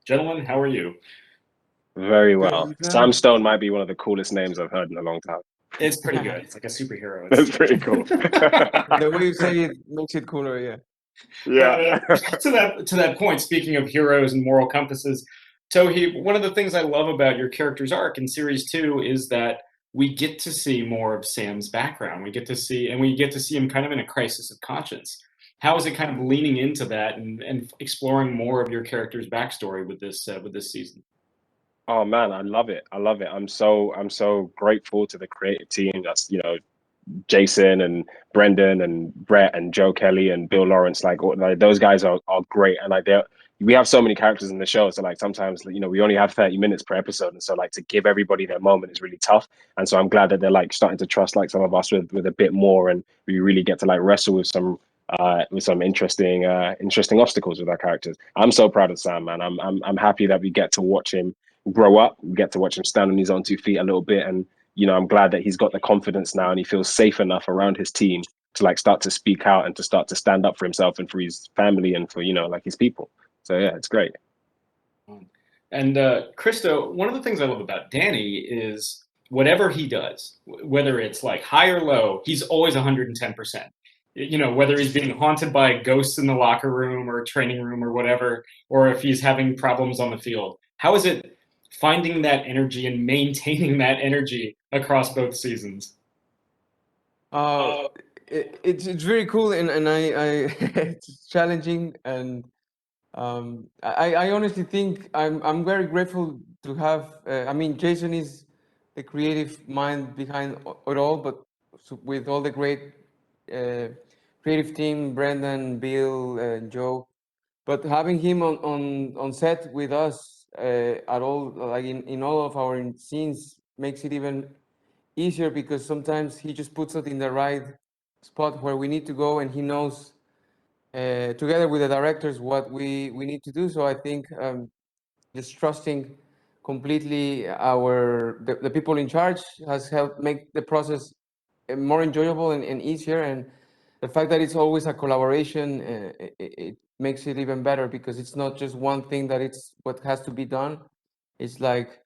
Gentlemen, how are you? Very well. Good, Sam man. Stone might be one of the coolest names I've heard in a long time. It's pretty good. It's like a superhero. That's pretty cool. The way you say it makes it cooler, yeah. Yeah. But to that point, speaking of heroes and moral compasses, Toheeb, one of the things I love about your character's arc in series two is that we get to see more of Sam's background. We get to see him kind of in a crisis of conscience. How is it kind of leaning into that and exploring more of your character's backstory with this season? Oh man, I love it. I love it. I'm so grateful to the creative team. That's, Jason and Brendan and Brett and Joe Kelly and Bill Lawrence. Like those guys are great. And like we have so many characters in the show. So like sometimes, we only have 30 minutes per episode. And so like to give everybody their moment is really tough. And so I'm glad that they're like starting to trust like some of us with a bit more, and we really get to like wrestle with some interesting obstacles with our characters. I'm so proud of Sam, man. I'm happy that we get to watch him grow up. We get to watch him stand on his own 2 feet a little bit. And I'm glad that he's got the confidence now and he feels safe enough around his team to like start to speak out and to start to stand up for himself and for his family and for, like his people. So yeah, it's great. And Cristo, one of the things I love about Danny is whatever he does, whether it's like high or low, he's always 110%. Whether he's being haunted by ghosts in the locker room or training room or whatever, or if he's having problems on the field. How is it finding that energy and maintaining that energy across both seasons? Uh, it's very cool, and I it's challenging, and I honestly think I'm very grateful to have. I mean, Jason is the creative mind behind it all, but with all the great uh, creative team, Brendan, Bill, and Joe. But having him on set with us at all, like in all of our scenes, makes it even easier because sometimes he just puts it in the right spot where we need to go, and he knows together with the directors what we need to do. So I think just trusting completely the people in charge has helped make the process more enjoyable and easier. And the fact that it's always a collaboration, it makes it even better because it's not just one thing that it's what has to be done. It's like,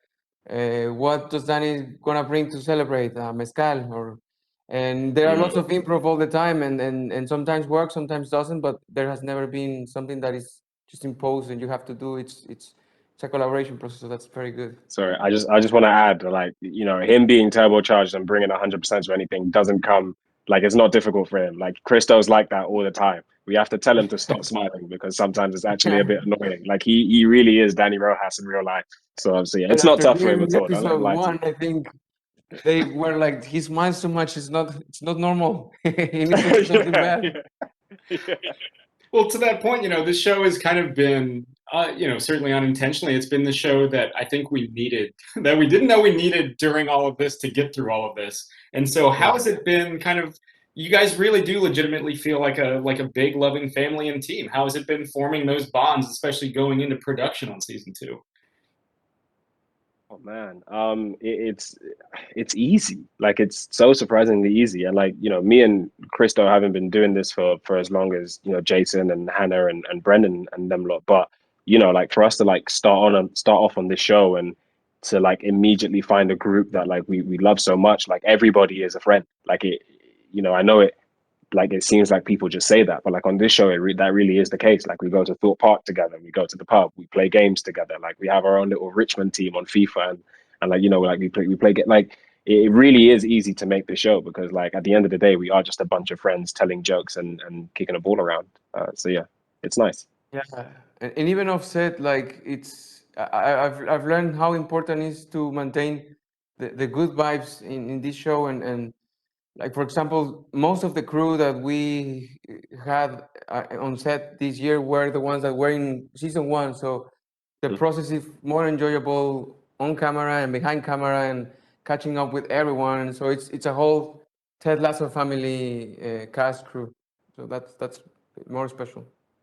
what does Danny gonna bring to celebrate? Mezcal or, and there are lots Mm. of improv all the time, and sometimes works, sometimes doesn't. But there has never been something that is just imposed and you have to do. It's a collaboration process, so that's very good. Sorry, I just want to add, like, him being turbocharged and bringing 100% to anything doesn't come like it's not difficult for him. Like Christo's like that all the time. We have to tell him to stop smiling because sometimes it's actually a bit annoying. Like he really is Danny Rojas in real life. So obviously, yeah, And it's not after tough for him viewing at all. Don't let him episode lie to one, you. I think they were like, he smiles too much. It's not normal. He needs to do something Yeah, bad. yeah, yeah. Well, to that point, this show has kind of been, certainly unintentionally, it's been the show that I think we needed, that we didn't know we needed during all of this to get through all of this. And so, how Yeah. has it been? Kind of, you guys really do legitimately feel like a big, loving family and team. How has it been forming those bonds, especially going into production on season two? Oh man, it's easy. Like it's so surprisingly easy. And like, me and Christo haven't been doing this for as long as, Jason and Hannah and Brendan and them lot. But, like for us to like start off on this show and to like immediately find a group that like we love so much, like everybody is a friend. Like I know it, like it seems like people just say that, but like on this show, that really is the case. Like we go to Thorpe Park together, we go to the pub, we play games together. Like we have our own little Richmond team on FIFA, and like like we play like it really is easy to make the show because like at the end of the day, we are just a bunch of friends telling jokes and kicking a ball around. So yeah, it's nice. Yeah, and even offset, like I've learned how important it is to maintain the good vibes in this show, and like for example, most of the crew that we had on set this year were the ones that were in season one, so the process is more enjoyable on camera and behind camera and catching up with everyone. So it's a whole Ted Lasso family cast crew, so that's more special.